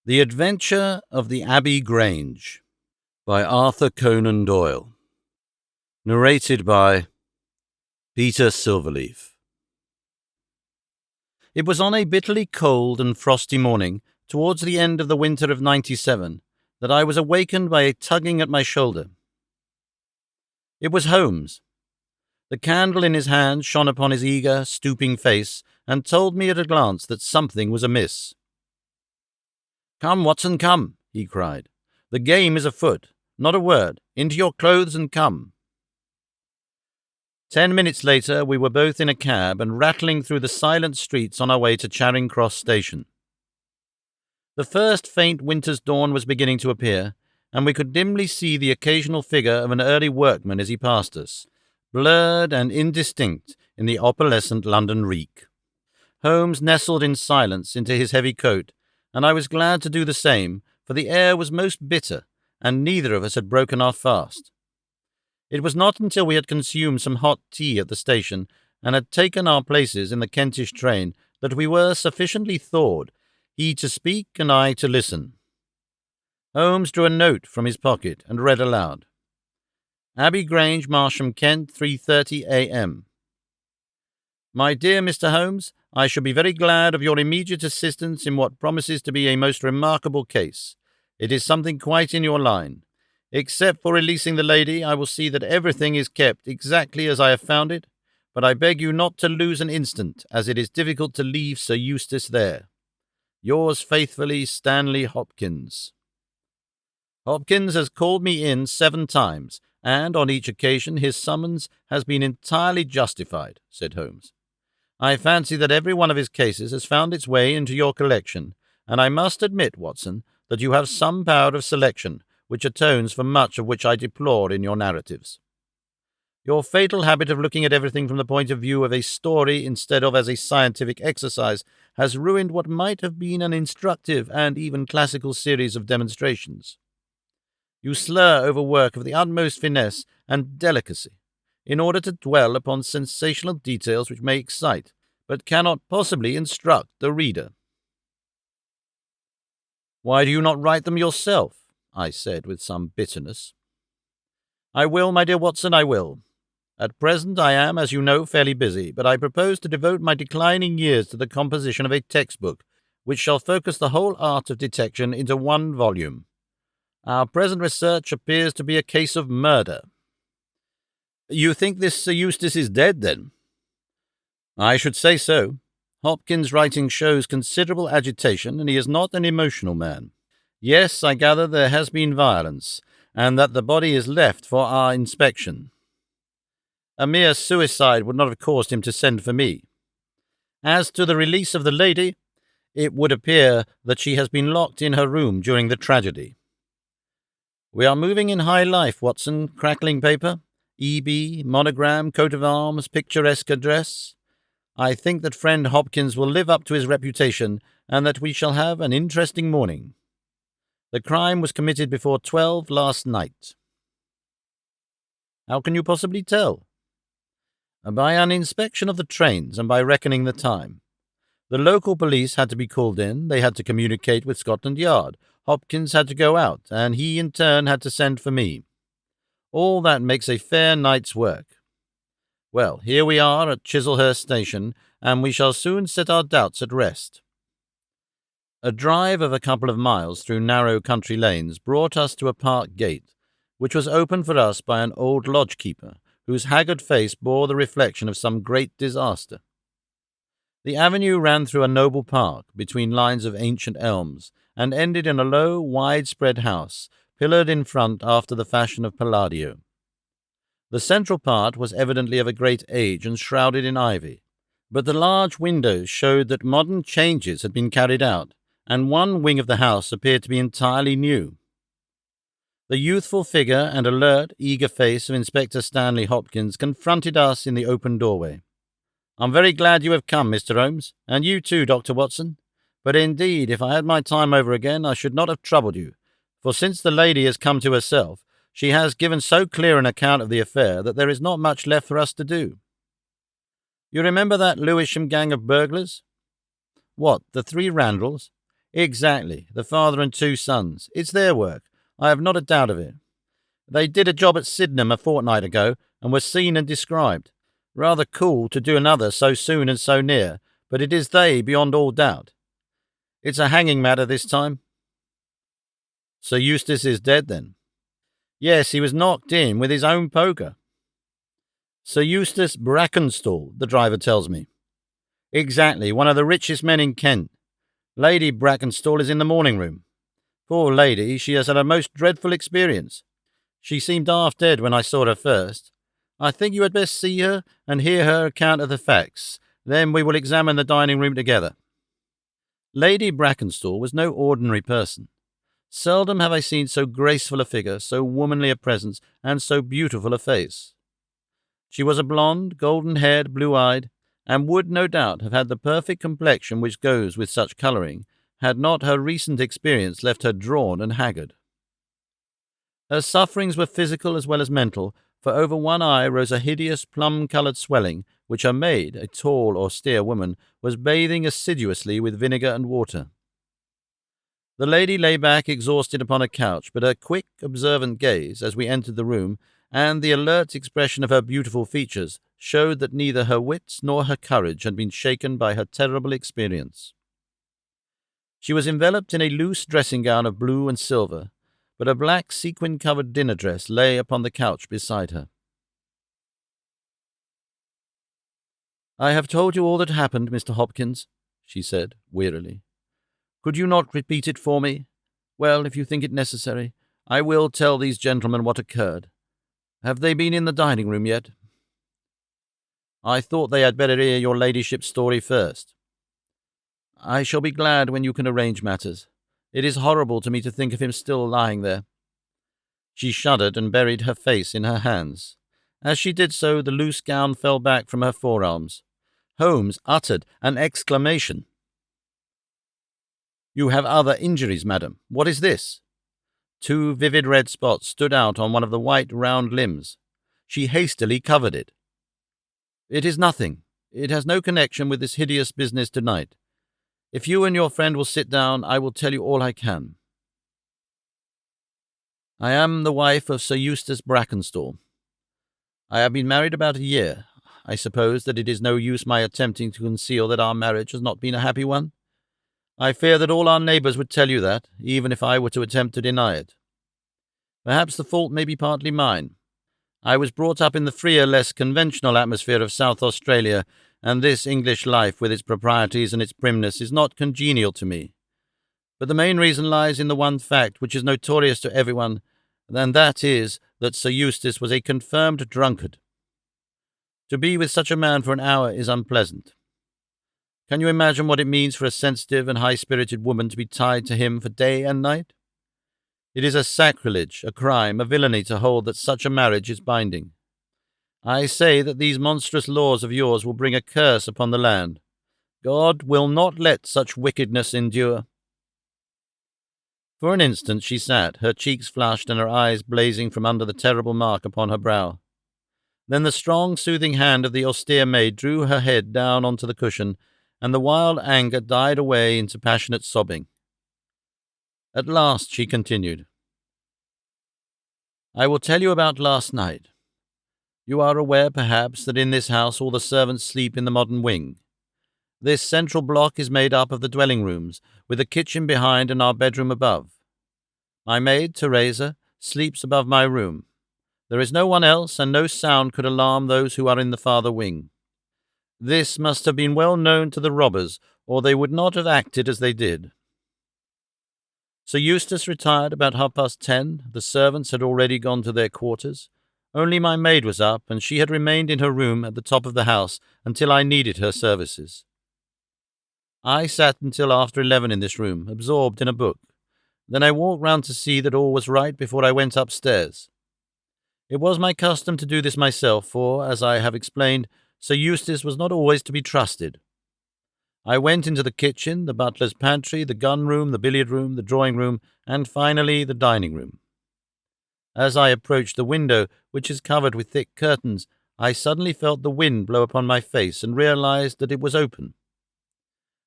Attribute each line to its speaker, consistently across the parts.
Speaker 1: The Adventure of the Abbey Grange by Arthur Conan Doyle. Narrated by Peter Silverleaf. It was on a bitterly cold and frosty morning, towards the end of the winter of '97, that I was awakened by a tugging at my shoulder. It was Holmes. The candle in his hand shone upon his eager, stooping face, and told me at a glance that something was amiss. "Come, Watson, come," he cried. "The game is afoot. Not a word. Into your clothes and come." 10 minutes later, we were both in a cab and rattling through the silent streets on our way to Charing Cross Station. The first faint winter's dawn was beginning to appear, and we could dimly see the occasional figure of an early workman as he passed us, blurred and indistinct in the opalescent London reek. Holmes nestled in silence into his heavy coat, and I was glad to do the same, for the air was most bitter, and neither of us had broken our fast. It was not until we had consumed some hot tea at the station and had taken our places in the Kentish train that we were sufficiently thawed, he to speak and I to listen. Holmes drew a note from his pocket and read aloud. "Abbey Grange, Marsham, Kent, 3:30 a.m. My dear Mr. Holmes, I shall be very glad of your immediate assistance in what promises to be a most remarkable case. It is something quite in your line. Except for releasing the lady, I will see that everything is kept exactly as I have found it, but I beg you not to lose an instant, as it is difficult to leave Sir Eustace there. Yours faithfully, Stanley Hopkins." Hopkins has called me in 7 times, and on each occasion his summons has been entirely justified, said Holmes. I fancy that every one of his cases has found its way into your collection, and I must admit, Watson, that you have some power of selection, which atones for much of which I deplore in your narratives. Your fatal habit of looking at everything from the point of view of a story instead of as a scientific exercise has ruined what might have been an instructive and even classical series of demonstrations. You slur over work of the utmost finesse and delicacy, in order to dwell upon sensational details which may excite, but cannot possibly instruct the reader. "Why do you not write them yourself?" I said with some bitterness. "I will, my dear Watson, I will. At present I am, as you know, fairly busy, but I propose to devote my declining years to the composition of a textbook, which shall focus the whole art of detection into one volume. Our present research appears to be a case of murder." "You think this Sir Eustace is dead, then?" "I should say so. Hopkins' writing shows considerable agitation, and he is not an emotional man. Yes, I gather there has been violence, and that the body is left for our inspection. A mere suicide would not have caused him to send for me. As to the release of the lady, it would appear that she has been locked in her room during the tragedy. We are moving in high life, Watson. Crackling paper, E.B., monogram, coat of arms, picturesque address. I think that friend Hopkins will live up to his reputation, and that we shall have an interesting morning. The crime was committed before 12 last night." "How can you possibly tell?" "By an inspection of the trains and by reckoning the time. The local police had to be called in, they had to communicate with Scotland Yard, Hopkins had to go out, and he in turn had to send for me. All that makes a fair night's work. Well, here we are at Chislehurst Station, and we shall soon set our doubts at rest." A drive of a couple of miles through narrow country lanes brought us to a park gate, which was opened for us by an old lodge-keeper, whose haggard face bore the reflection of some great disaster. The avenue ran through a noble park, between lines of ancient elms, and ended in a low, widespread house, pillared in front after the fashion of Palladio. The central part was evidently of a great age and shrouded in ivy, but the large windows showed that modern changes had been carried out, and one wing of the house appeared to be entirely new. The youthful figure and alert, eager face of Inspector Stanley Hopkins confronted us in the open doorway. "I'm very glad you have come, Mr. Holmes, and you too, Dr. Watson. But indeed, if I had my time over again, I should not have troubled you, for since the lady has come to herself, she has given so clear an account of the affair that there is not much left for us to do. You remember that Lewisham gang of burglars?" "What, the 3 Randalls?" Exactly. The father and two sons. It's their work. I have not a doubt of it. They did a job at Sydenham a fortnight ago and were seen and described. Rather cool to do another so soon and so near, but it is they beyond all doubt. It's a hanging matter this time. Sir Eustace is dead, then? Yes, he was knocked in with his own poker. Sir Eustace Brackenstall, the driver tells me. Exactly, one of the richest men in Kent. Lady Brackenstall is in the morning room. Poor lady, she has had a most dreadful experience. She seemed half dead when I saw her first. I think you had best see her and hear her account of the facts. Then we will examine the dining room together. Lady Brackenstall was no ordinary person. Seldom have I seen so graceful a figure, so womanly a presence, and so beautiful a face. She was a blonde, golden-haired, blue-eyed, and would no doubt have had the perfect complexion which goes with such colouring, had not her recent experience left her drawn and haggard. Her sufferings were physical as well as mental, for over one eye rose a hideous plum-coloured swelling, which her maid, a tall, austere woman, was bathing assiduously with vinegar and water. The lady lay back exhausted upon a couch, but her quick, observant gaze, as we entered the room, and the alert expression of her beautiful features, showed that neither her wits nor her courage had been shaken by her terrible experience. She was enveloped in a loose dressing-gown of blue and silver, but a black sequin-covered dinner dress lay upon the couch beside her. "I have told you all that happened, Mr. Hopkins," she said, wearily. "Could you not repeat it for me? Well, if you think it necessary, I will tell these gentlemen what occurred. Have they been in the dining-room yet?" "I thought they had better hear your ladyship's story first." "I shall be glad when you can arrange matters. It is horrible to me to think of him still lying there." She shuddered and buried her face in her hands. As she did so, the loose gown fell back from her forearms. Holmes uttered an exclamation. "You have other injuries, madam. What is this?" Two vivid red spots stood out on one of the white, round limbs. She hastily covered it. "It is nothing. It has no connection with this hideous business tonight. If you and your friend will sit down, I will tell you all I can. I am the wife of Sir Eustace Brackenstall. I have been married about a year. I suppose that it is no use my attempting to conceal that our marriage has not been a happy one. I fear that all our neighbours would tell you that, even if I were to attempt to deny it. Perhaps the fault may be partly mine. I was brought up in the freer, less conventional atmosphere of South Australia, and this English life, with its proprieties and its primness, is not congenial to me. But the main reason lies in the one fact which is notorious to everyone, and that is that Sir Eustace was a confirmed drunkard. To be with such a man for an hour is unpleasant. Can you imagine what it means for a sensitive and high-spirited woman to be tied to him for day and night? It is a sacrilege, a crime, a villainy to hold that such a marriage is binding. I say that these monstrous laws of yours will bring a curse upon the land. God will not let such wickedness endure." For an instant she sat, her cheeks flushed and her eyes blazing from under the terrible mark upon her brow. Then the strong, soothing hand of the austere maid drew her head down onto the cushion, and the wild anger died away into passionate sobbing. At last she continued, "I will tell you about last night. You are aware, perhaps, that in this house all the servants sleep in the modern wing. This central block is made up of the dwelling rooms, with a kitchen behind and our bedroom above. My maid, Teresa, sleeps above my room. There is no one else, and no sound could alarm those who are in the farther wing. This must have been well known to the robbers, or they would not have acted as they did. Sir Eustace retired about 10:30. The servants had already gone to their quarters. Only my maid was up, and she had remained in her room at the top of the house until I needed her services. I sat until after 11 in this room, absorbed in a book. Then I walked round to see that all was right before I went upstairs. It was my custom to do this myself, for, as I have explained, Sir Eustace was not always to be trusted. I went into the kitchen, the butler's pantry, the gun-room, the billiard-room, the drawing-room, and finally the dining-room. As I approached the window, which is covered with thick curtains, I suddenly felt the wind blow upon my face and realized that it was open.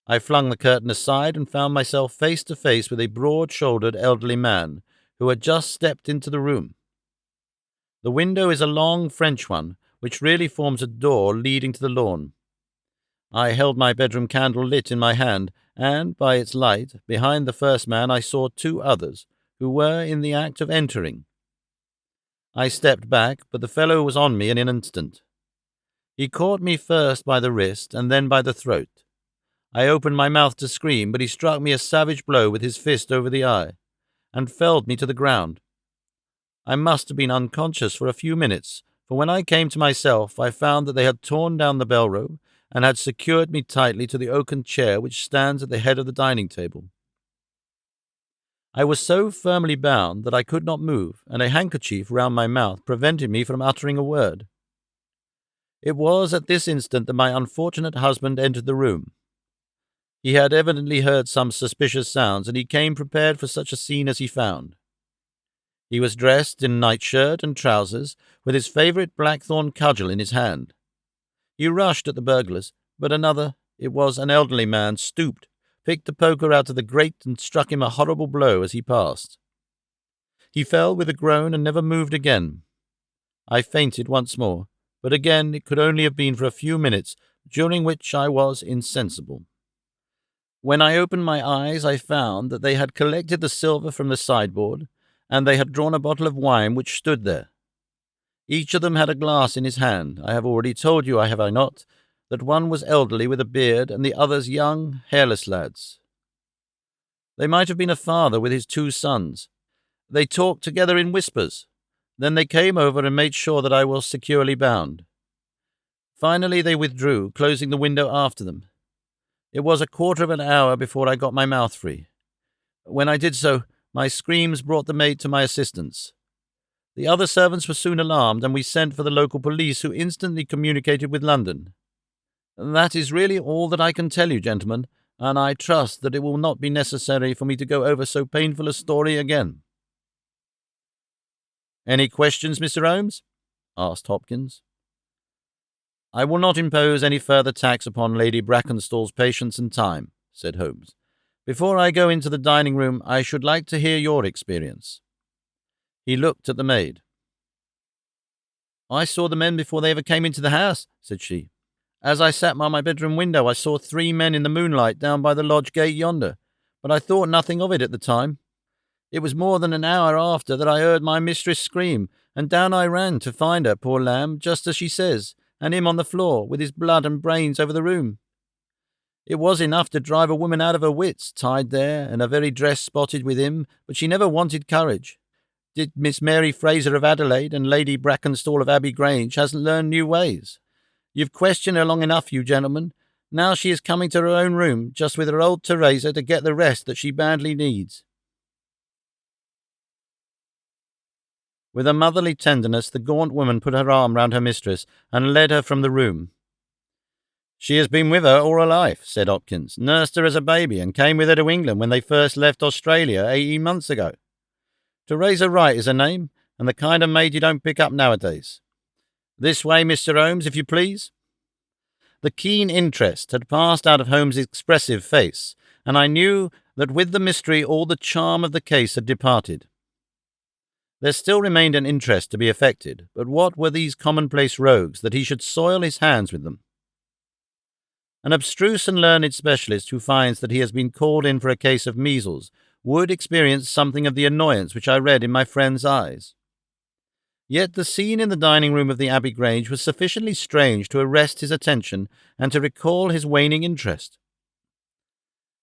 Speaker 1: I flung the curtain aside and found myself face to face with a broad-shouldered elderly man who had just stepped into the room. The window is a long French one, which really forms a door leading to the lawn. I held my bedroom candle lit in my hand, and, by its light, behind the first man I saw two others, who were in the act of entering. I stepped back, but the fellow was on me in an instant. He caught me first by the wrist and then by the throat. I opened my mouth to scream, but he struck me a savage blow with his fist over the eye, and felled me to the ground. I must have been unconscious for a few minutes, for when I came to myself I found that they had torn down the bell rope and had secured me tightly to the oaken chair which stands at the head of the dining table. I was so firmly bound that I could not move, and a handkerchief round my mouth prevented me from uttering a word. It was at this instant that my unfortunate husband entered the room. He had evidently heard some suspicious sounds, and he came prepared for such a scene as he found. He was dressed in nightshirt and trousers, with his favourite blackthorn cudgel in his hand. He rushed at the burglars, but another, it was an elderly man, stooped, picked the poker out of the grate and struck him a horrible blow as he passed. He fell with a groan and never moved again. I fainted once more, but again it could only have been for a few minutes, during which I was insensible. When I opened my eyes I found that they had collected the silver from the sideboard, and they had drawn a bottle of wine which stood there. Each of them had a glass in his hand. I have already told you, have I not, that one was elderly with a beard and the others young, hairless lads. They might have been a father with his two sons. They talked together in whispers. Then they came over and made sure that I was securely bound. Finally they withdrew, closing the window after them. It was a quarter of an hour before I got my mouth free. When I did so, my screams brought the maid to my assistance. The other servants were soon alarmed, and we sent for the local police, who instantly communicated with London. That is really all that I can tell you, gentlemen, and I trust that it will not be necessary for me to go over so painful a story again. "Any questions, Mr. Holmes?" asked Hopkins. "I will not impose any further tax upon Lady Brackenstall's patience and time," said Holmes. "Before I go into the dining-room, I should like to hear your experience." He looked at the maid. "I saw the men before they ever came into the house," said she. "As I sat by my bedroom window, I saw 3 men in the moonlight down by the lodge gate yonder, but I thought nothing of it at the time. It was more than an hour after that I heard my mistress scream, and down I ran to find her, poor lamb, just as she says, and him on the floor, with his blood and brains over the room. It was enough to drive a woman out of her wits, tied there, and her very dress spotted with him, but she never wanted courage. Did Miss Mary Fraser of Adelaide and Lady Brackenstall of Abbey Grange hasn't learned new ways. You've questioned her long enough, you gentlemen. Now she is coming to her own room, just with her old Teresa, to get the rest that she badly needs." With a motherly tenderness, the gaunt woman put her arm round her mistress and led her from the room. "She has been with her all her life," said Hopkins, "nursed her as a baby, and came with her to England when they first left Australia 18 months ago. Teresa Wright is her name, and the kind of maid you don't pick up nowadays. This way, Mr. Holmes, if you please." The keen interest had passed out of Holmes's expressive face, and I knew that with the mystery all the charm of the case had departed. There still remained an interest to be effected, but what were these commonplace rogues that he should soil his hands with them? An abstruse and learned specialist who finds that he has been called in for a case of measles would experience something of the annoyance which I read in my friend's eyes. Yet the scene in the dining-room of the Abbey Grange was sufficiently strange to arrest his attention and to recall his waning interest.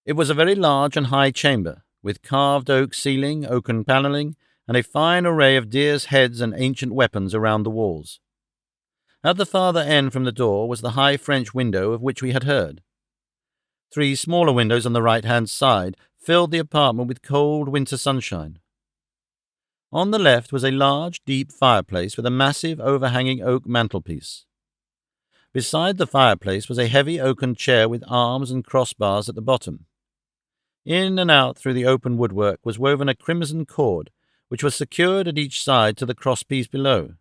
Speaker 1: It was a very large and high chamber, with carved oak ceiling, oaken panelling, and a fine array of deer's heads and ancient weapons around the walls. At the farther end from the door was the high French window of which we had heard. 3 smaller windows on the right-hand side filled the apartment with cold winter sunshine. On the left was a large, deep fireplace with a massive, overhanging oak mantelpiece. Beside the fireplace was a heavy oaken chair with arms and crossbars at the bottom. In and out through the open woodwork was woven a crimson cord, which was secured at each side to the crosspiece below.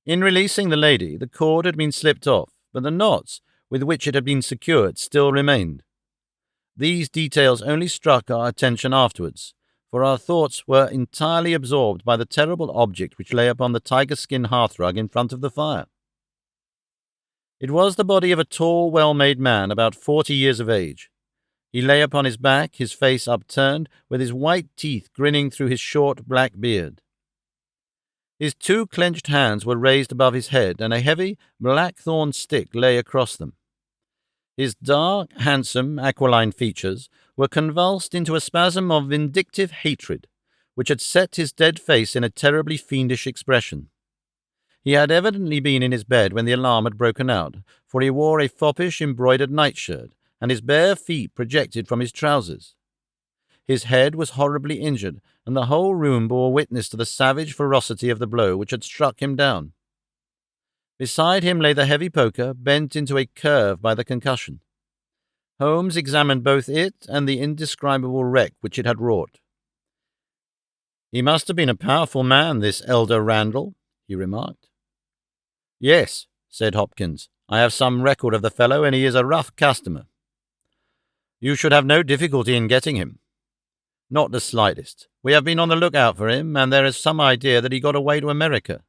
Speaker 1: In releasing the lady, the cord had been slipped off, but the knots with which it had been secured still remained. These details only struck our attention afterwards, for our thoughts were entirely absorbed by the terrible object which lay upon the tiger-skin hearthrug in front of the fire. It was the body of a tall, well-made man, about 40 years of age. He lay upon his back, his face upturned, with his white teeth grinning through his short black beard. His two clenched hands were raised above his head, and a heavy blackthorn stick lay across them. His dark, handsome, aquiline features were convulsed into a spasm of vindictive hatred, which had set his dead face in a terribly fiendish expression. He had evidently been in his bed when the alarm had broken out, for he wore a foppish embroidered nightshirt, and his bare feet projected from his trousers. His head was horribly injured, and the whole room bore witness to the savage ferocity of the blow which had struck him down. Beside him lay the heavy poker, bent into a curve by the concussion. Holmes examined both it and the indescribable wreck which it had wrought. "He must have been a powerful man, this elder Randall," he remarked. "Yes," said Hopkins. "I have some record of the fellow, and he is a rough customer. You should have no difficulty in getting him." "Not the slightest. We have been on the lookout for him, and there is some idea that he got away to America.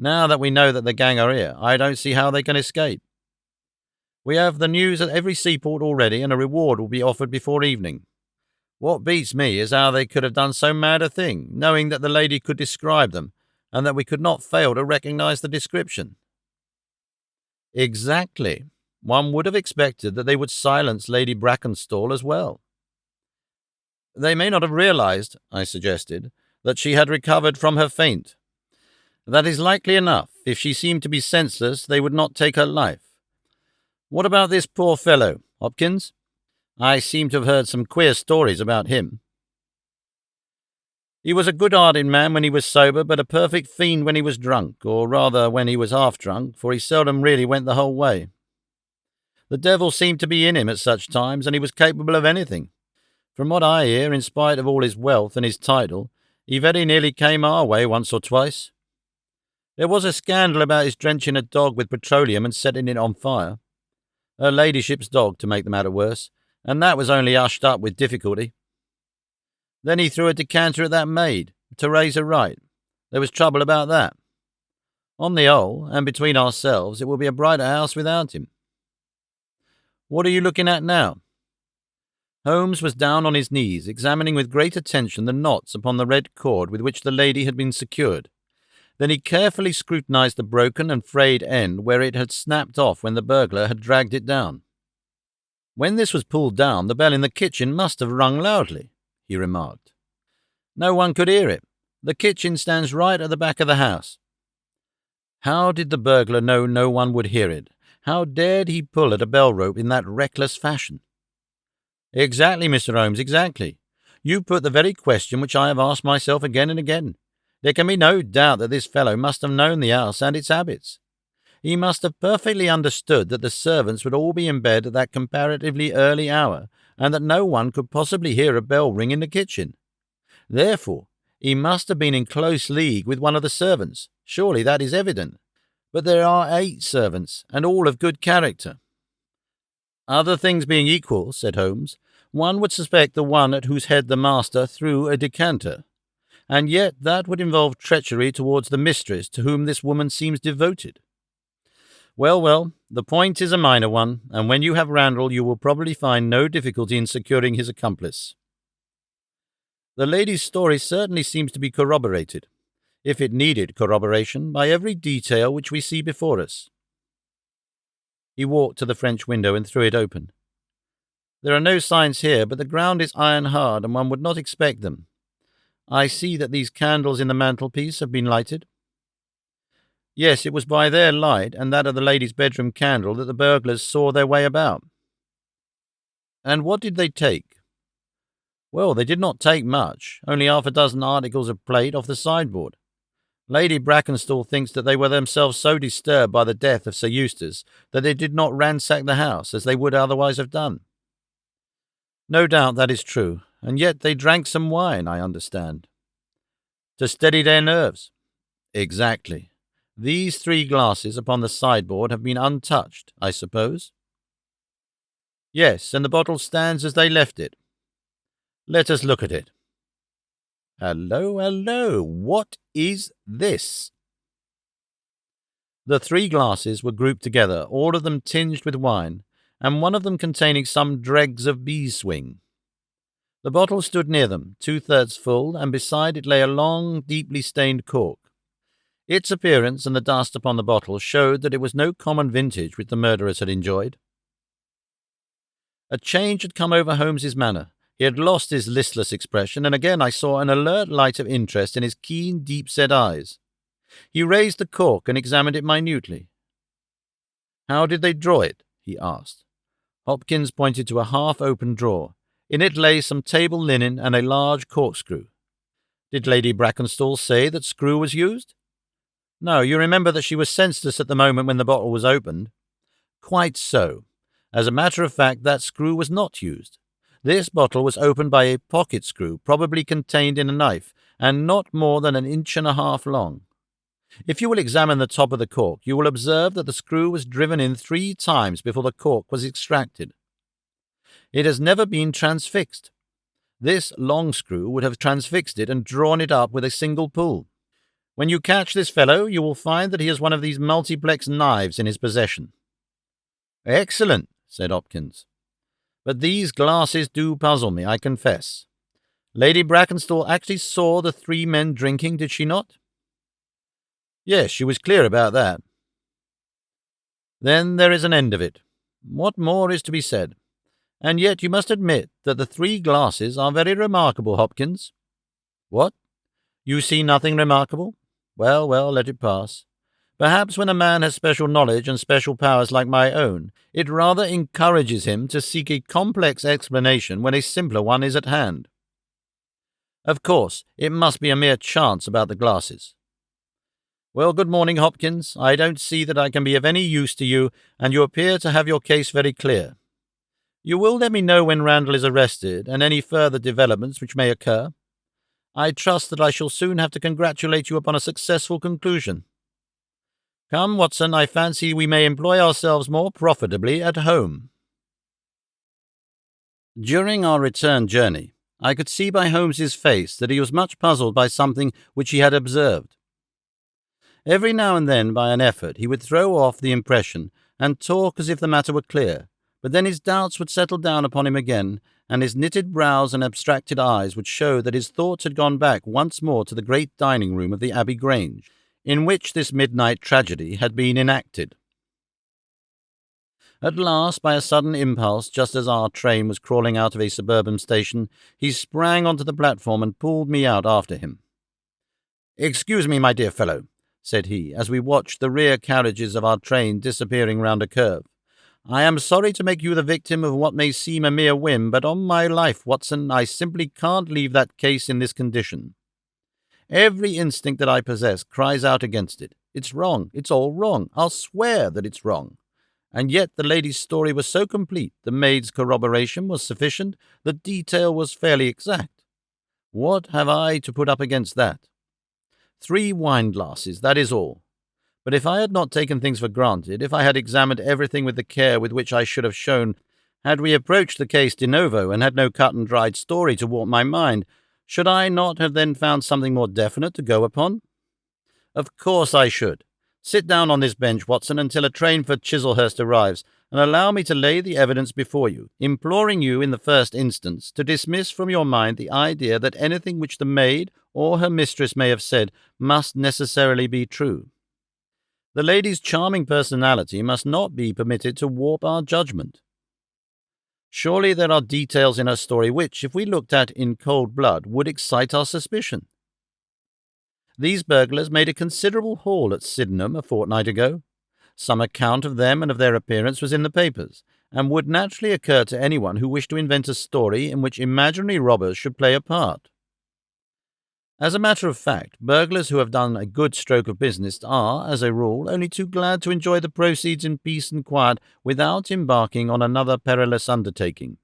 Speaker 1: Now that we know that the gang are here, I don't see how they can escape. We have the news at every seaport already, and a reward will be offered before evening. What beats me is how they could have done so mad a thing, knowing that the lady could describe them, and that we could not fail to recognize the description." "Exactly. One would have expected that they would silence Lady Brackenstall as well." "They may not have realized," I suggested, "that she had recovered from her faint. That is likely enough. If she seemed to be senseless, they would not take her life. What about this poor fellow, Hopkins? I seem to have heard some queer stories about him." "He was a good-hearted man when he was sober, but a perfect fiend when he was drunk, or rather when he was half-drunk, for he seldom really went the whole way. The devil seemed to be in him at such times, and he was capable of anything. From what I hear, in spite of all his wealth and his title, he very nearly came our way once or twice. There was a scandal about his drenching a dog with petroleum and setting it on fire. Her ladyship's dog, to make the matter worse, and that was only hushed up with difficulty. Then he threw a decanter at that maid, Teresa Wright. There was trouble about that. On the whole, and between ourselves, it will be a brighter house without him. What are you looking at now?" Holmes was down on his knees, examining with great attention the knots upon the red cord with which the lady had been secured. Then he carefully scrutinized the broken and frayed end where it had snapped off when the burglar had dragged it down. "When this was pulled down, the bell in the kitchen must have rung loudly," he remarked. "No one could hear it. The kitchen stands right at the back of the house." "How did the burglar know no one would hear it? How dared he pull at a bell rope in that reckless fashion?" "Exactly, Mr. Holmes, exactly. You put the very question which I have asked myself again and again. There can be no doubt that this fellow must have known the house and its habits. He must have perfectly understood that the servants would all be in bed at that comparatively early hour, and that no one could possibly hear a bell ring in the kitchen. Therefore, he must have been in close league with one of the servants. Surely that is evident. But there are 8 servants, and all of good character." "Other things being equal," said Holmes, "one would suspect the one at whose head the master threw a decanter. And yet that would involve treachery towards the mistress to whom this woman seems devoted. Well, the point is a minor one, and when you have Randall you will probably find no difficulty in securing his accomplice. The lady's story certainly seems to be corroborated, if it needed corroboration, by every detail which we see before us." He walked to the French window and threw it open. "There are no signs here, but the ground is iron hard, and one would not expect them. I see that these candles in the mantelpiece have been lighted." "Yes, it was by their light and that of the lady's bedroom candle that the burglars saw their way about." "And what did they take?" "Well, they did not take much, only half a dozen articles of plate off the sideboard. Lady Brackenstall thinks that they were themselves so disturbed by the death of Sir Eustace that they did not ransack the house as they would otherwise have done." "No doubt that is true, and yet they drank some wine, I understand." "To steady their nerves." "Exactly. These 3 glasses upon the sideboard have been untouched, I suppose?" Yes, and the bottle stands as they left it. Let us look at it. Hello, hello, what is this? The three glasses were grouped together, all of them tinged with wine, and one of them containing some dregs of beeswing. The bottle stood near them, 2/3 full, and beside it lay a long, deeply stained cork. Its appearance and the dust upon the bottle showed that it was no common vintage which the murderers had enjoyed. A change had come over Holmes's manner. He had lost his listless expression, and again I saw an alert light of interest in his keen, deep-set eyes. He raised the cork and examined it minutely. "How did they draw it?" he asked. Hopkins pointed to a half-open drawer. In it lay some table linen and a large corkscrew. "Did Lady Brackenstall say that screw was used?" "No, you remember that she was senseless at the moment when the bottle was opened." "Quite so. As a matter of fact, that screw was not used. This bottle was opened by a pocket screw, probably contained in a knife, and not more than 1.5 inches long. If you will examine the top of the cork, you will observe that the screw was driven in 3 times before the cork was extracted. It has never been transfixed. This long screw would have transfixed it and drawn it up with a single pull. When you catch this fellow, you will find that he has one of these multiplex knives in his possession." "Excellent," said Hopkins. "But these glasses do puzzle me, I confess. Lady Brackenstall actually saw the 3 men drinking, did she not?" "Yes, she was clear about that." "Then there is an end of it. What more is to be said? And yet you must admit that the 3 glasses are very remarkable, Hopkins." "What? You see nothing remarkable? Well, well, let it pass. Perhaps when a man has special knowledge and special powers like my own, it rather encourages him to seek a complex explanation when a simpler one is at hand. Of course, it must be a mere chance about the glasses. Well, good morning, Hopkins. I don't see that I can be of any use to you, and you appear to have your case very clear. You will let me know when Randall is arrested, and any further developments which may occur. I trust that I shall soon have to congratulate you upon a successful conclusion. Come, Watson, I fancy we may employ ourselves more profitably at home." During our return journey, I could see by Holmes's face that he was much puzzled by something which he had observed. Every now and then, by an effort, he would throw off the impression and talk as if the matter were clear, but then his doubts would settle down upon him again, and his knitted brows and abstracted eyes would show that his thoughts had gone back once more to the great dining-room of the Abbey Grange, in which this midnight tragedy had been enacted. At last, by a sudden impulse, just as our train was crawling out of a suburban station, he sprang onto the platform and pulled me out after him. "Excuse me, my dear fellow," said he, as we watched the rear carriages of our train disappearing round a curve. "I am sorry to make you the victim of what may seem a mere whim, but on my life, Watson, I simply can't leave that case in this condition. Every instinct that I possess cries out against it. It's wrong. It's all wrong. I'll swear that it's wrong. And yet the lady's story was so complete, the maid's corroboration was sufficient, the detail was fairly exact. What have I to put up against that? 3 wine-glasses, that is all. But if I had not taken things for granted, if I had examined everything with the care with which I should have shown, had we approached the case de novo and had no cut-and-dried story to warp my mind, should I not have then found something more definite to go upon? Of course I should. Sit down on this bench, Watson, until a train for Chislehurst arrives, and allow me to lay the evidence before you, imploring you in the first instance to dismiss from your mind the idea that anything which the maid or her mistress may have said must necessarily be true. The lady's charming personality must not be permitted to warp our judgment. Surely there are details in her story which, if we looked at in cold blood, would excite our suspicion. These burglars made a considerable haul at Sydenham a fortnight ago. Some account of them and of their appearance was in the papers, and would naturally occur to anyone who wished to invent a story in which imaginary robbers should play a part. As a matter of fact, burglars who have done a good stroke of business are, as a rule, only too glad to enjoy the proceeds in peace and quiet without embarking on another perilous undertaking.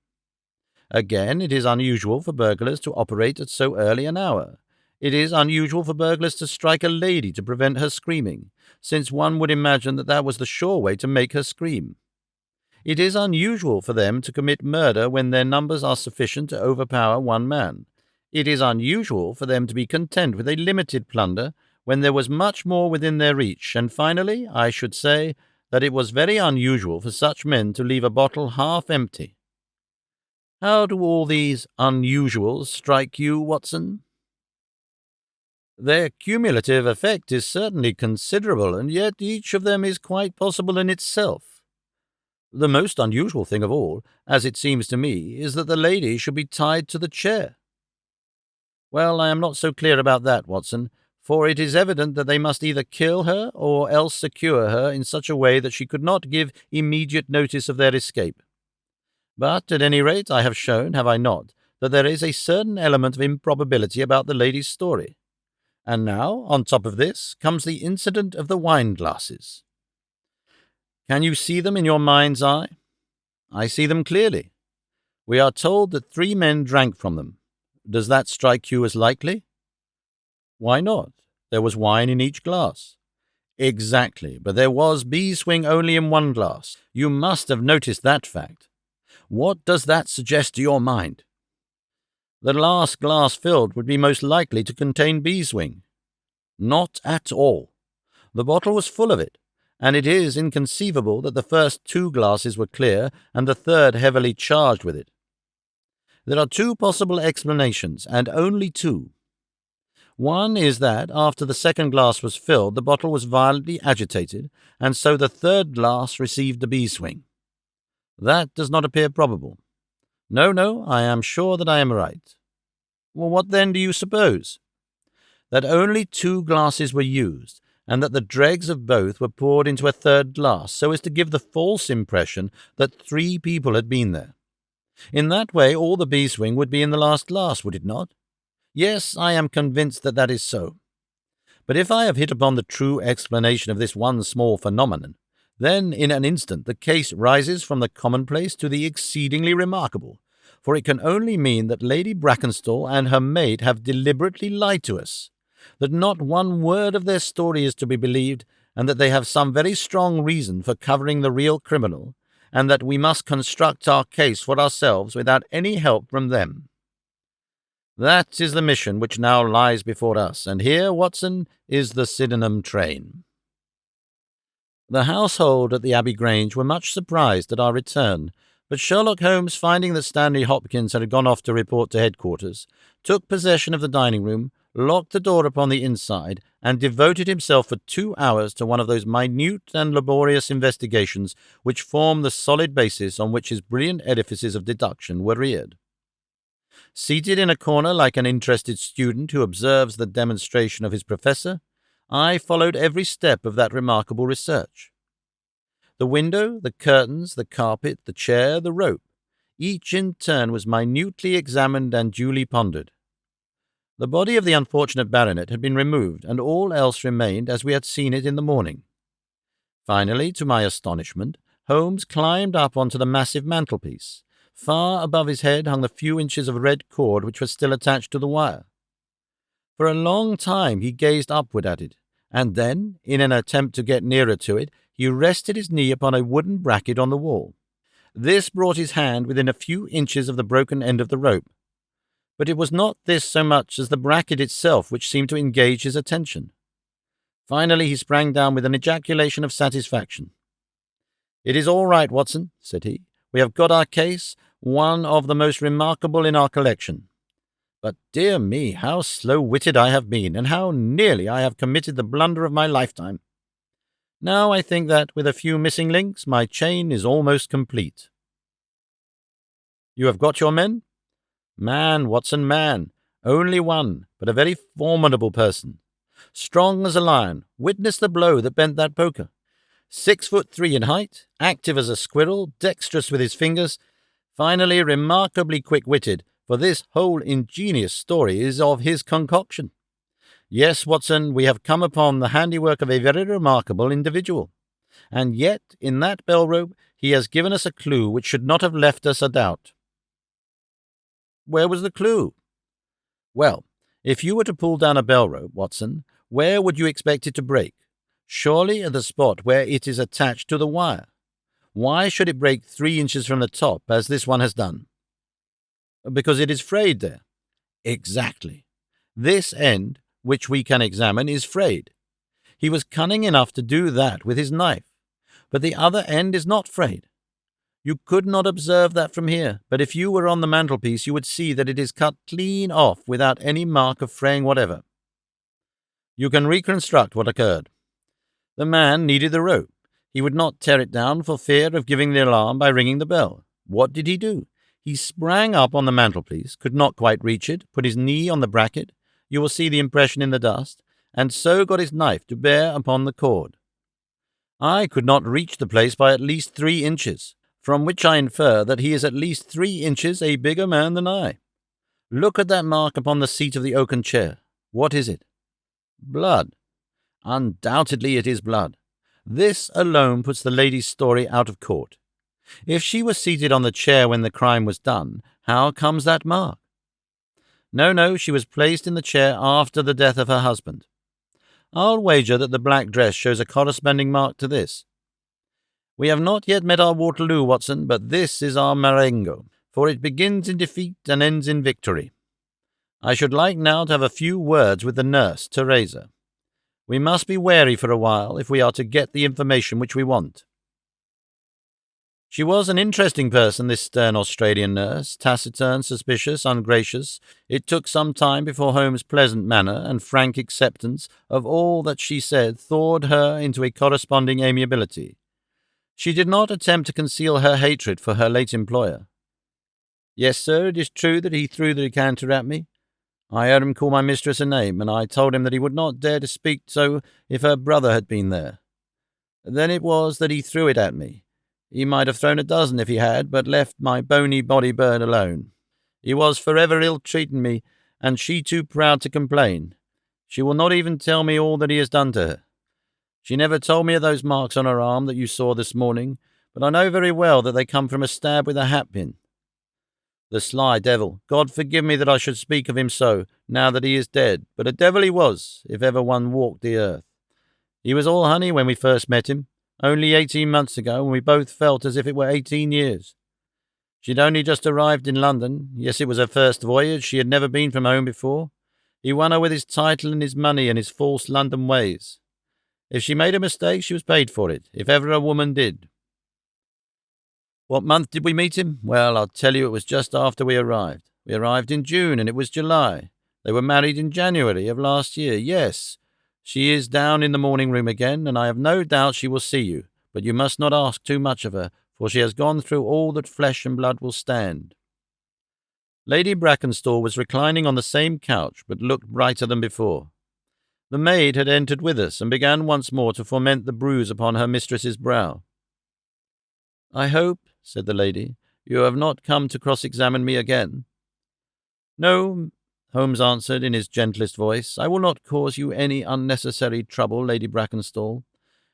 Speaker 1: Again, it is unusual for burglars to operate at so early an hour. It is unusual for burglars to strike a lady to prevent her screaming, since one would imagine that that was the sure way to make her scream. It is unusual for them to commit murder when their numbers are sufficient to overpower one man. It is unusual for them to be content with a limited plunder when there was much more within their reach, and finally, I should say that it was very unusual for such men to leave a bottle half empty. How do all these unusuals strike you, Watson? Their cumulative effect is certainly considerable, and yet each of them is quite possible in itself. The most unusual thing of all, as it seems to me, is that the lady should be tied to the chair. Well, I am not so clear about that, Watson, for it is evident that they must either kill her or else secure her in such a way that she could not give immediate notice of their escape. But, at any rate, I have shown, have I not, that there is a certain element of improbability about the lady's story. And now, on top of this, comes the incident of the wine glasses. Can you see them in your mind's eye? I see them clearly. We are told that 3 men drank from them. Does that strike you as likely? Why not? There was wine in each glass. Exactly, but there was beeswing only in one glass. You must have noticed that fact. What does that suggest to your mind? The last glass filled would be most likely to contain beeswing. Not at all. The bottle was full of it, and it is inconceivable that the first 2 glasses were clear and the third heavily charged with it. There are 2 possible explanations, and only 2. One is that, after the second glass was filled, the bottle was violently agitated, and so the third glass received the beeswing. That does not appear probable. No, I am sure that I am right. Well, what then do you suppose? That only 2 glasses were used, and that the dregs of both were poured into a third glass, so as to give the false impression that 3 people had been there. In that way, all the beeswing would be in the last glass, would it not? Yes, I am convinced that that is so. But if I have hit upon the true explanation of this one small phenomenon, then in an instant the case rises from the commonplace to the exceedingly remarkable, for it can only mean that Lady Brackenstall and her maid have deliberately lied to us, that not one word of their story is to be believed, and that they have some very strong reason for covering the real criminal, and that we must construct our case for ourselves without any help from them. That is the mission which now lies before us, and here, Watson, is the Sydenham train. The household at the Abbey Grange were much surprised at our return, but Sherlock Holmes, finding that Stanley Hopkins had gone off to report to headquarters, took possession of the dining room, locked the door upon the inside, and devoted himself for 2 hours to one of those minute and laborious investigations which form the solid basis on which his brilliant edifices of deduction were reared. Seated in a corner like an interested student who observes the demonstration of his professor, I followed every step of that remarkable research. The window, the curtains, the carpet, the chair, the rope, each in turn was minutely examined and duly pondered. The body of the unfortunate baronet had been removed, and all else remained as we had seen it in the morning. Finally, to my astonishment, Holmes climbed up onto the massive mantelpiece. Far above his head hung the few inches of red cord which was still attached to the wire. For a long time he gazed upward at it, and then, in an attempt to get nearer to it, he rested his knee upon a wooden bracket on the wall. This brought his hand within a few inches of the broken end of the rope. But it was not this so much as the bracket itself which seemed to engage his attention. Finally he sprang down with an ejaculation of satisfaction. "It is all right, Watson," said he. "We have got our case, one of the most remarkable in our collection. But, dear me, how slow-witted I have been, and how nearly I have committed the blunder of my lifetime. Now I think that, with a few missing links, my chain is almost complete." "You have got your men?" "Man, Watson, man. Only one, but a very formidable person. Strong as a lion. Witness the blow that bent that poker. 6'3" in height, active as a squirrel, dexterous with his fingers, finally remarkably quick-witted, for this whole ingenious story is of his concoction. Yes, Watson, we have come upon the handiwork of a very remarkable individual. And yet, in that bell-rope, he has given us a clue which should not have left us a doubt." "Where was the clue?" "Well, if you were to pull down a bell-rope, Watson, where would you expect it to break? Surely at the spot where it is attached to the wire. Why should it break 3 inches from the top, as this one has done? Because it is frayed there. Exactly. This end, which we can examine, is frayed. He was cunning enough to do that with his knife, but the other end is not frayed. You could not observe that from here, but if you were on the mantelpiece you would see that it is cut clean off without any mark of fraying whatever. You can reconstruct what occurred. The man needed the rope. He would not tear it down for fear of giving the alarm by ringing the bell. What did he do? He sprang up on the mantelpiece, could not quite reach it, put his knee on the bracket, you will see the impression in the dust, and so got his knife to bear upon the cord. I could not reach the place by at least 3 inches, from which I infer that he is at least 3 inches a bigger man than I. Look at that mark upon the seat of the oaken chair. What is it? Blood. Undoubtedly it is blood. This alone puts the lady's story out of court. If she was seated on the chair when the crime was done, how comes that mark? No, she was placed in the chair after the death of her husband. I'll wager that the black dress shows a corresponding mark to this. We have not yet met our Waterloo, Watson, but this is our Marengo, for it begins in defeat and ends in victory. I should like now to have a few words with the nurse, Teresa. We must be wary for a while if we are to get the information which we want. She was an interesting person, this stern Australian nurse, taciturn, suspicious, ungracious. It took some time before Holmes' pleasant manner and frank acceptance of all that she said thawed her into a corresponding amiability. She did not attempt to conceal her hatred for her late employer. Yes, sir, it is true that he threw the decanter at me. I heard him call my mistress a name, and I told him that he would not dare to speak so if her brother had been there. Then it was that he threw it at me. He might have thrown a dozen if he had, but left my bony body bird alone. He was forever ill-treating me, and she too proud to complain. She will not even tell me all that he has done to her. She never told me of those marks on her arm that you saw this morning, but I know very well that they come from a stab with a hatpin. The sly devil! God forgive me that I should speak of him so, now that he is dead, but a devil he was, if ever one walked the earth. He was all honey when we first met him, only 18 months ago, and we both felt as if it were 18 years. She'd only just arrived in London. Yes, it was her first voyage. She had never been from home before. He won her with his title and his money and his false London ways. If she made a mistake, she was paid for it, if ever a woman did. What month did we meet him? Well, I'll tell you, it was just after we arrived. We arrived in June, and it was July. They were married in January of last year. Yes, she is down in the morning room again, and I have no doubt she will see you, but you must not ask too much of her, for she has gone through all that flesh and blood will stand. Lady Brackenstall was reclining on the same couch, but looked brighter than before. The maid had entered with us, and began once more to foment the bruise upon her mistress's brow. "I hope," said the lady, "you have not come to cross-examine me again." "No," Holmes answered in his gentlest voice, "I will not cause you any unnecessary trouble, Lady Brackenstall,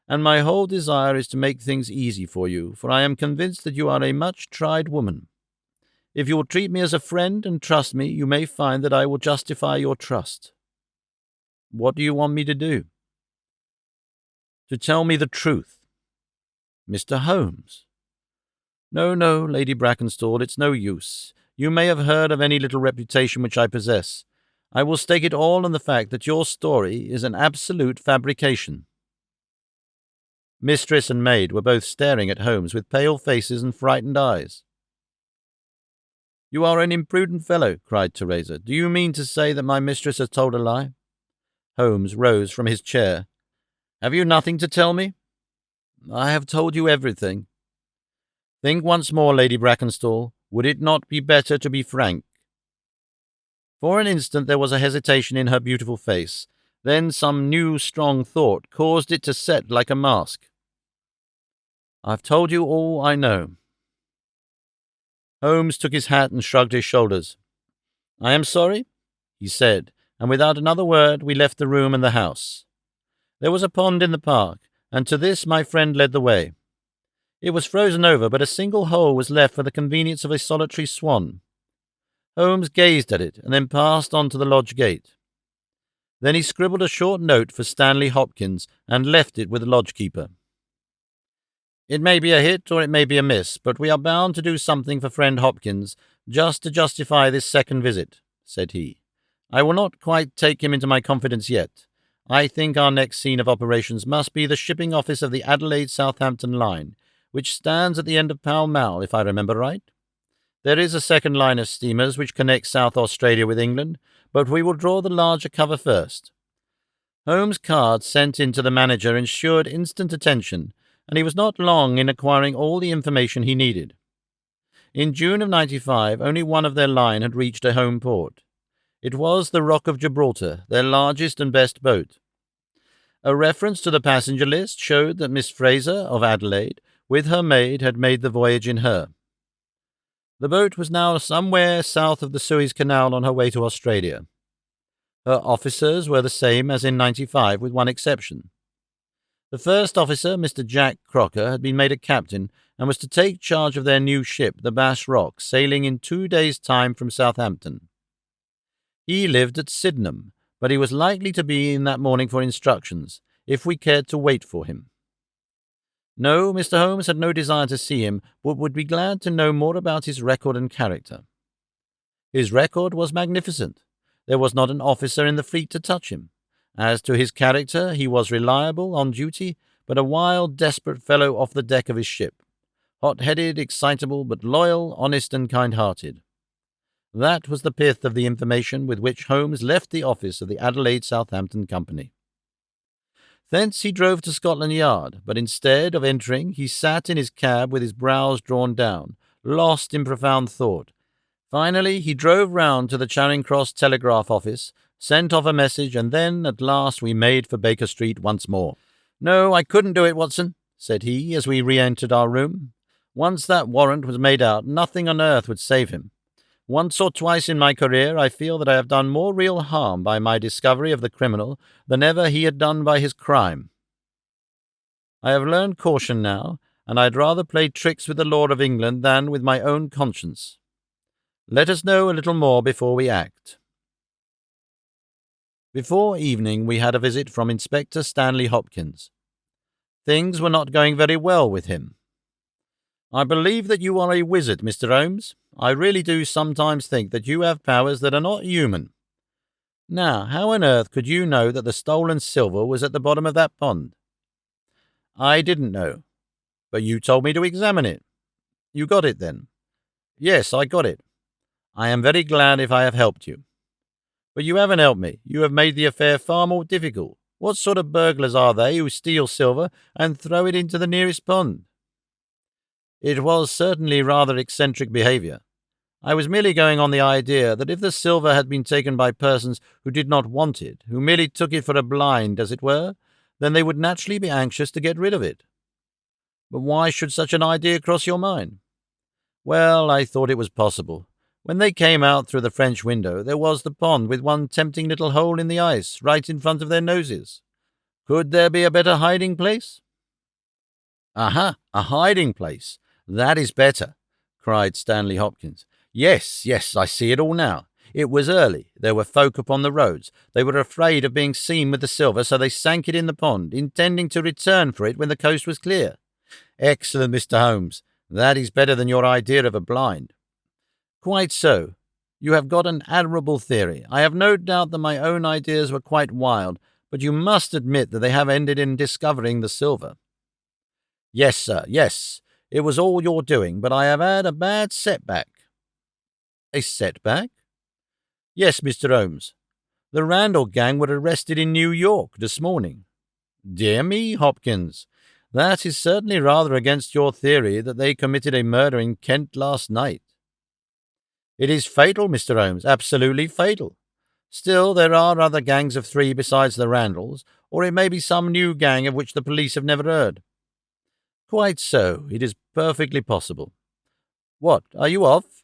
Speaker 1: and my whole desire is to make things easy for you, for I am convinced that you are a much-tried woman. If you will treat me as a friend and trust me, you may find that I will justify your trust." "What do you want me to do?" "To tell me the truth." "Mr. Holmes." No, Lady Brackenstall, it's no use. You may have heard of any little reputation which I possess. I will stake it all on the fact that your story is an absolute fabrication." Mistress and maid were both staring at Holmes with pale faces and frightened eyes. "You are an imprudent fellow," cried Teresa. "Do you mean to say that my mistress has told a lie?" Holmes rose from his chair. "Have you nothing to tell me?" "I have told you everything." "Think once more, Lady Brackenstall. Would it not be better to be frank?" For an instant there was a hesitation in her beautiful face. Then some new, strong thought caused it to set like a mask. "I've told you all I know." Holmes took his hat and shrugged his shoulders. "I am sorry," he said, and without another word we left the room and the house. There was a pond in the park, and to this my friend led the way. It was frozen over, but a single hole was left for the convenience of a solitary swan. Holmes gazed at it, and then passed on to the lodge gate. Then he scribbled a short note for Stanley Hopkins, and left it with the lodge-keeper. It may be a hit or it may be a miss, but we are bound to do something for friend Hopkins just to justify this second visit," said he. "I will not quite take him into my confidence yet. I think our next scene of operations must be the shipping office of the Adelaide-Southampton line, which stands at the end of Pall Mall, if I remember right. There is a second line of steamers which connects South Australia with England, but we will draw the larger cover first." Holmes' card sent in to the manager ensured instant attention, and he was not long in acquiring all the information he needed. In June of '95, only one of their line had reached a home port. It was the Rock of Gibraltar, their largest and best boat. A reference to the passenger list showed that Miss Fraser of Adelaide, with her maid, had made the voyage in her. The boat was now somewhere south of the Suez Canal on her way to Australia. Her officers were the same as in '95, with one exception. The first officer, Mr. Jack Crocker, had been made a captain and was to take charge of their new ship, the Bass Rock, sailing in 2 days' time from Southampton. He lived at Sydenham, but he was likely to be in that morning for instructions, if we cared to wait for him. No, Mr. Holmes had no desire to see him, but would be glad to know more about his record and character. His record was magnificent. There was not an officer in the fleet to touch him. As to his character, he was reliable on duty, but a wild, desperate fellow off the deck of his ship. Hot-headed, excitable, but loyal, honest, and kind-hearted. That was the pith of the information with which Holmes left the office of the Adelaide-Southampton Company. Thence he drove to Scotland Yard, but instead of entering, he sat in his cab with his brows drawn down, lost in profound thought. Finally, he drove round to the Charing Cross Telegraph Office, sent off a message, and then, at last, we made for Baker Street once more. "No, I couldn't do it, Watson," said he, as we re-entered our room. "Once that warrant was made out, nothing on earth would save him. Once or twice in my career I feel that I have done more real harm by my discovery of the criminal than ever he had done by his crime. I have learned caution now, and I'd rather play tricks with the law of England than with my own conscience. Let us know a little more before we act." Before evening we had a visit from Inspector Stanley Hopkins. Things were not going very well with him. "I believe that you are a wizard, Mr. Holmes. I really do sometimes think that you have powers that are not human. Now, how on earth could you know that the stolen silver was at the bottom of that pond?" "I didn't know. But you told me to examine it." "You got it, then?" "Yes, I got it." "I am very glad if I have helped you." "But you haven't helped me. You have made the affair far more difficult. What sort of burglars are they who steal silver and throw it into the nearest pond?" "It was certainly rather eccentric behaviour. I was merely going on the idea that if the silver had been taken by persons who did not want it, who merely took it for a blind, as it were, then they would naturally be anxious to get rid of it." "But why should such an idea cross your mind?" "Well, I thought it was possible. When they came out through the French window, there was the pond with one tempting little hole in the ice right in front of their noses. Could there be a better hiding place?" "Aha, a hiding place. That is better," cried Stanley Hopkins. Yes, I see it all now. It was early. There were folk upon the roads. They were afraid of being seen with the silver, so they sank it in the pond, intending to return for it when the coast was clear." "Excellent, Mr. Holmes. That is better than your idea of a blind." "Quite so. You have got an admirable theory. I have no doubt that my own ideas were quite wild, but you must admit that they have ended in discovering the silver." "Yes, sir, yes. It was all your doing, but I have had a bad setback." "A setback?" "Yes, Mr. Holmes. The Randall gang were arrested in New York this morning." "Dear me, Hopkins. That is certainly rather against your theory that they committed a murder in Kent last night." "It is fatal, Mr. Holmes, absolutely fatal. Still, there are other gangs of 3 besides the Randalls, or it may be some new gang of which the police have never heard." "Quite so. It is perfectly possible. What, are you off?"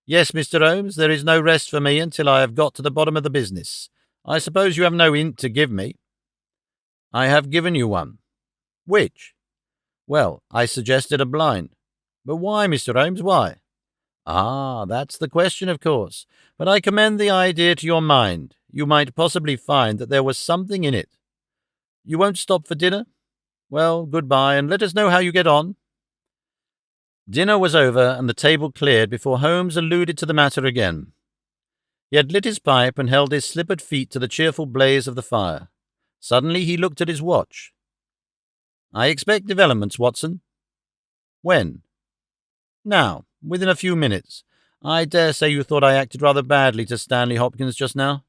Speaker 1: "Yes, Mr. Holmes, there is no rest for me until I have got to the bottom of the business. I suppose you have no hint to give me?" "I have given you one." "Which?" "Well, I suggested a blind." "But why, Mr. Holmes, why?" "Ah, that's the question, of course. But I commend the idea to your mind. You might possibly find that there was something in it. You won't stop for dinner? Well, good-bye, and let us know how you get on." Dinner was over and the table cleared before Holmes alluded to the matter again. He had lit his pipe and held his slippered feet to the cheerful blaze of the fire. Suddenly he looked at his watch. "I expect developments, Watson." "When?" "Now, within a few minutes. I dare say you thought I acted rather badly to Stanley Hopkins just now."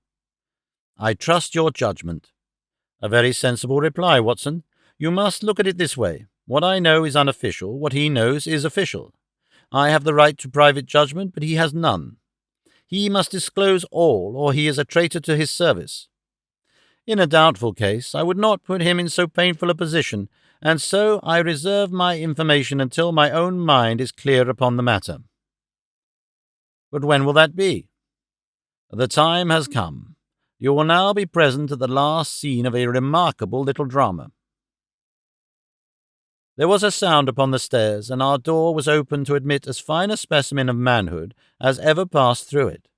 Speaker 1: "I trust your judgment." "A very sensible reply, Watson. You must look at it this way. What I know is unofficial. What he knows is official. I have the right to private judgment, but he has none. He must disclose all, or he is a traitor to his service. In a doubtful case, I would not put him in so painful a position, and so I reserve my information until my own mind is clear upon the matter." "But when will that be?" "The time has come. You will now be present at the last scene of a remarkable little drama." There was a sound upon the stairs, and our door was opened to admit as fine a specimen of manhood as ever passed through it.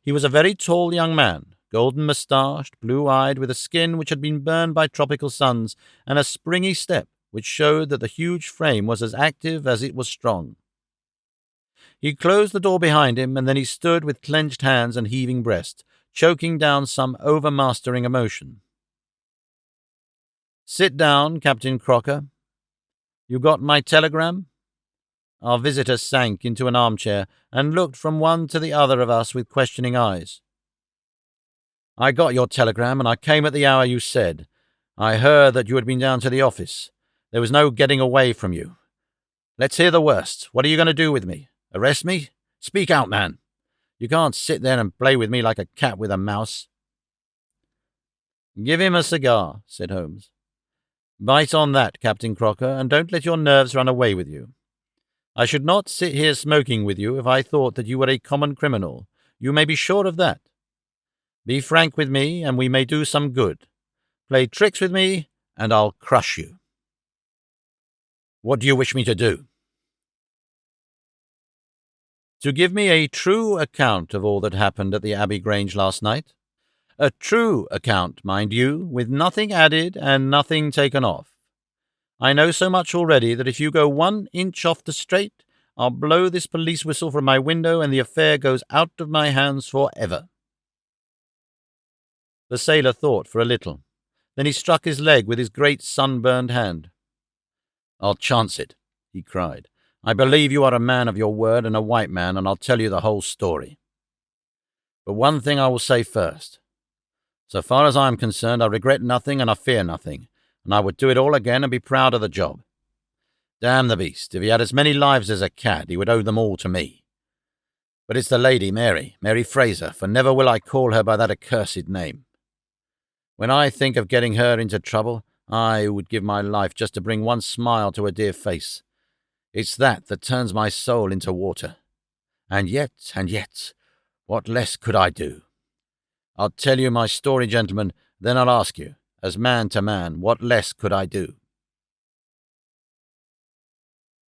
Speaker 1: He was a very tall young man, golden-moustached, blue-eyed, with a skin which had been burned by tropical suns, and a springy step which showed that the huge frame was as active as it was strong. He closed the door behind him, and then he stood with clenched hands and heaving breast, choking down some overmastering emotion. "Sit down, Captain Crocker. You got my telegram?" Our visitor sank into an armchair and looked from one to the other of us with questioning eyes. "I got your telegram, and I came at the hour you said. I heard that you had been down to the office. There was no getting away from you. Let's hear the worst. What are you going to do with me? Arrest me? Speak out, man. You can't sit there and play with me like a cat with a mouse." "Give him a cigar," said Holmes. "Bite on that, Captain Crocker, and don't let your nerves run away with you. I should not sit here smoking with you if I thought that you were a common criminal. You may be sure of that. Be frank with me, and we may do some good. Play tricks with me, and I'll crush you." "What do you wish me to do?" "To give me a true account of all that happened at the Abbey Grange last night. A true account, mind you, with nothing added and nothing taken off. I know so much already that if you go 1 inch off the straight, I'll blow this police whistle from my window and the affair goes out of my hands forever." The sailor thought for a little. Then he struck his leg with his great sunburned hand. "I'll chance it," he cried. "I believe you are a man of your word and a white man, and I'll tell you the whole story. But one thing I will say first. So far as I am concerned, I regret nothing and I fear nothing, and I would do it all again and be proud of the job. Damn the beast, if he had as many lives as a cat, he would owe them all to me. But it's the lady, Mary Fraser, for never will I call her by that accursed name. When I think of getting her into trouble, I would give my life just to bring one smile to her dear face. It's that turns my soul into water. And yet, what less could I do? I'll tell you my story, gentlemen, then I'll ask you, as man to man, what less could I do?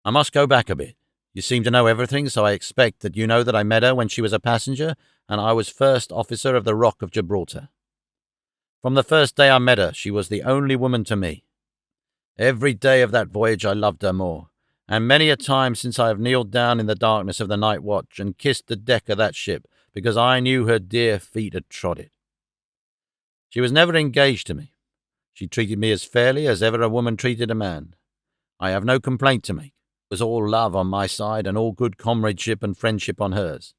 Speaker 1: I must go back a bit. You seem to know everything, so I expect that you know that I met her when she was a passenger, and I was first officer of the Rock of Gibraltar. From the first day I met her, she was the only woman to me. Every day of that voyage I loved her more, and many a time since I have kneeled down in the darkness of the night watch and kissed the deck of that ship, because I knew her dear feet had trod it. She was never engaged to me. She treated me as fairly as ever a woman treated a man. I have no complaint to make. It was all love on my side and all good comradeship and friendship on hers.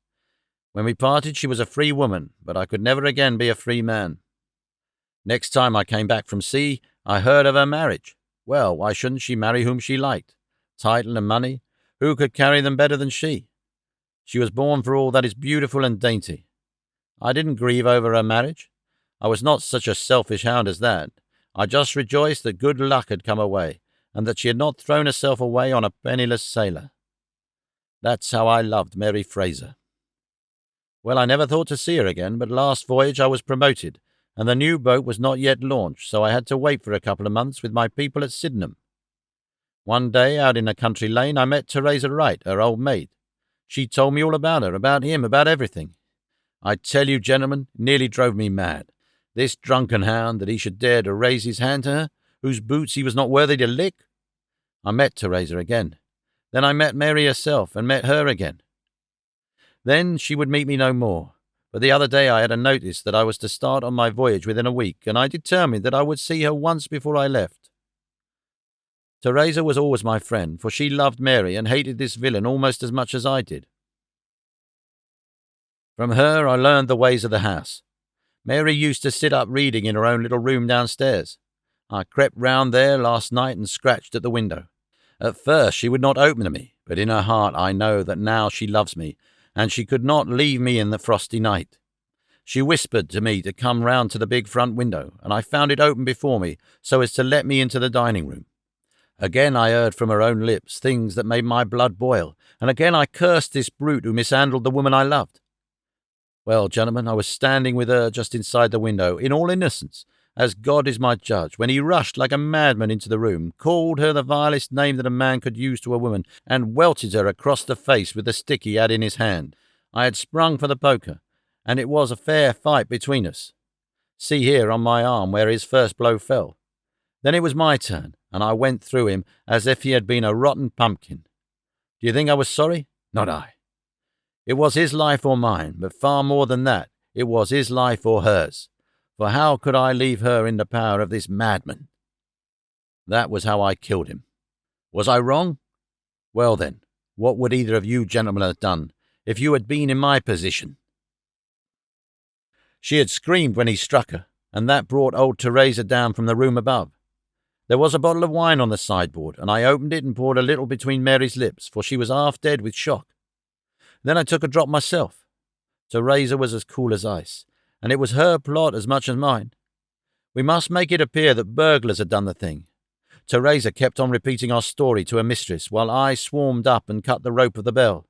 Speaker 1: When we parted, she was a free woman, but I could never again be a free man. Next time I came back from sea, I heard of her marriage. Well, why shouldn't she marry whom she liked? Title and money, who could carry them better than she? She was born for all that is beautiful and dainty. I didn't grieve over her marriage. I was not such a selfish hound as that. I just rejoiced that good luck had come her way, and that she had not thrown herself away on a penniless sailor. That's how I loved Mary Fraser. Well, I never thought to see her again, but last voyage I was promoted, and the new boat was not yet launched, so I had to wait for a couple of months with my people at Sydenham. One day, out in a country lane, I met Teresa Wright, her old maid. She told me all about her, about him, about everything. I tell you, gentlemen, it nearly drove me mad. This drunken hound, that he should dare to raise his hand to her, whose boots he was not worthy to lick. I met Teresa again. Then I met Mary herself, and met her again. Then she would meet me no more. But the other day I had a notice that I was to start on my voyage within a week, and I determined that I would see her once before I left. Teresa was always my friend, for she loved Mary and hated this villain almost as much as I did. From her I learned the ways of the house. Mary used to sit up reading in her own little room downstairs. I crept round there last night and scratched at the window. At first she would not open to me, but in her heart I know that now she loves me, and she could not leave me in the frosty night. She whispered to me to come round to the big front window, and I found it open before me so as to let me into the dining room. Again I heard from her own lips things that made my blood boil, and again I cursed this brute who mishandled the woman I loved. Well, gentlemen, I was standing with her just inside the window, in all innocence, as God is my judge, when he rushed like a madman into the room, called her the vilest name that a man could use to a woman, and welted her across the face with the stick he had in his hand. I had sprung for the poker, and it was a fair fight between us. See here on my arm where his first blow fell. Then it was my turn, and I went through him as if he had been a rotten pumpkin. Do you think I was sorry? Not I. It was his life or mine, but far more than that, it was his life or hers. For how could I leave her in the power of this madman? That was how I killed him. Was I wrong? Well then, what would either of you gentlemen have done if you had been in my position? She had screamed when he struck her, and that brought old Teresa down from the room above. There was a bottle of wine on the sideboard, and I opened it and poured a little between Mary's lips, for she was half dead with shock. Then I took a drop myself. Teresa was as cool as ice, and it was her plot as much as mine. We must make it appear that burglars had done the thing. Teresa kept on repeating our story to her mistress, while I swarmed up and cut the rope of the bell.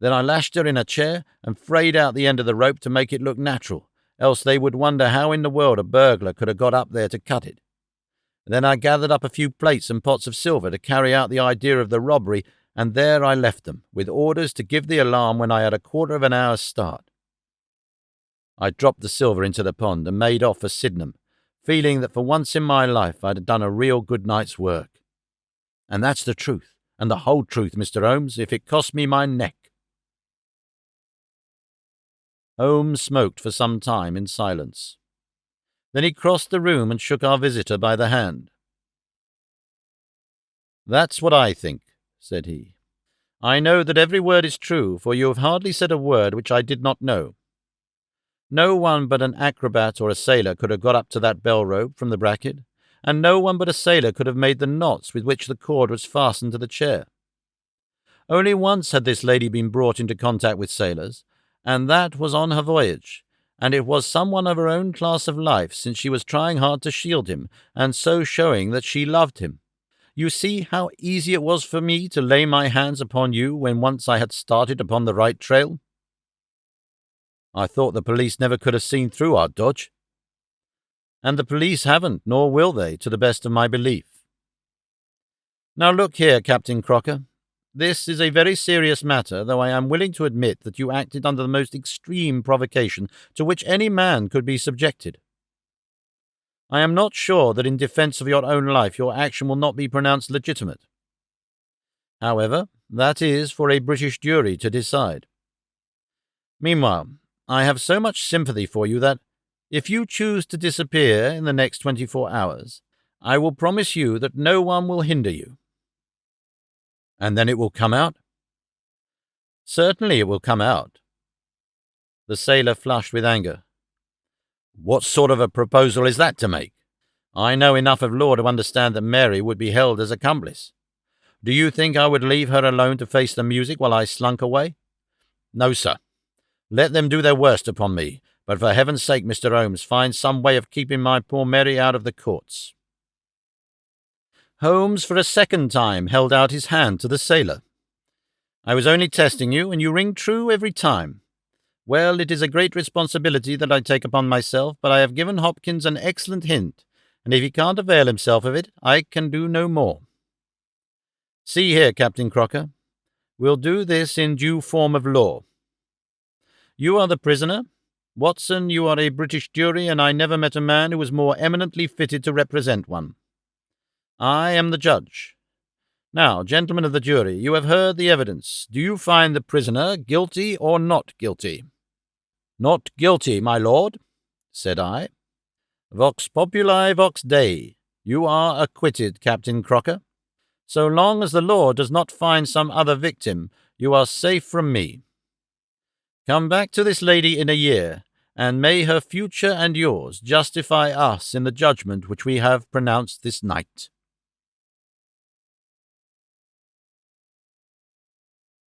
Speaker 1: Then I lashed her in a chair and frayed out the end of the rope to make it look natural, else they would wonder how in the world a burglar could have got up there to cut it. Then I gathered up a few plates and pots of silver to carry out the idea of the robbery, and there I left them, with orders to give the alarm when I had a quarter of an hour's start. I dropped the silver into the pond and made off for Sydenham, feeling that for once in my life I had done a real good night's work. And that's the truth, and the whole truth, Mr. Holmes, if it cost me my neck. Holmes smoked for some time in silence. Then he crossed the room and shook our visitor by the hand. "That's what I think," said he. "I know that every word is true, for you have hardly said a word which I did not know. No one but an acrobat or a sailor could have got up to that bell rope from the bracket, and no one but a sailor could have made the knots with which the cord was fastened to the chair. Only once had this lady been brought into contact with sailors, and that was on her voyage, and it was someone of her own class of life, since she was trying hard to shield him, and so showing that she loved him. You see how easy it was for me to lay my hands upon you when once I had started upon the right trail. I thought the police never could have seen through our dodge. And the police haven't, nor will they, to the best of my belief. Now look here, Captain Crocker. This is a very serious matter, though I am willing to admit that you acted under the most extreme provocation to which any man could be subjected. I am not sure that in defence of your own life your action will not be pronounced legitimate. However, that is for a British jury to decide. Meanwhile, I have so much sympathy for you that, if you choose to disappear in the next 24 hours, I will promise you that no one will hinder you." "And then it will come out?" "Certainly it will come out." The sailor flushed with anger. "What sort of a proposal is that to make? I know enough of law to understand that Mary would be held as accomplice. Do you think I would leave her alone to face the music while I slunk away? No, sir. Let them do their worst upon me, but for heaven's sake, Mr. Holmes, find some way of keeping my poor Mary out of the courts." Holmes for a second time held out his hand to the sailor. "I was only testing you, and you ring true every time. Well, it is a great responsibility that I take upon myself, but I have given Hopkins an excellent hint, and if he can't avail himself of it, I can do no more. See here, Captain Crocker, we'll do this in due form of law. You are the prisoner. Watson, you are a British jury, and I never met a man who was more eminently fitted to represent one. I am the judge. Now, gentlemen of the jury, you have heard the evidence. Do you find the prisoner guilty or not guilty?" "Not guilty, my lord," said I. "Vox populi, vox Dei. You are acquitted, Captain Crocker. So long as the law does not find some other victim, you are safe from me. Come back to this lady in a year, and may her future and yours justify us in the judgment which we have pronounced this night."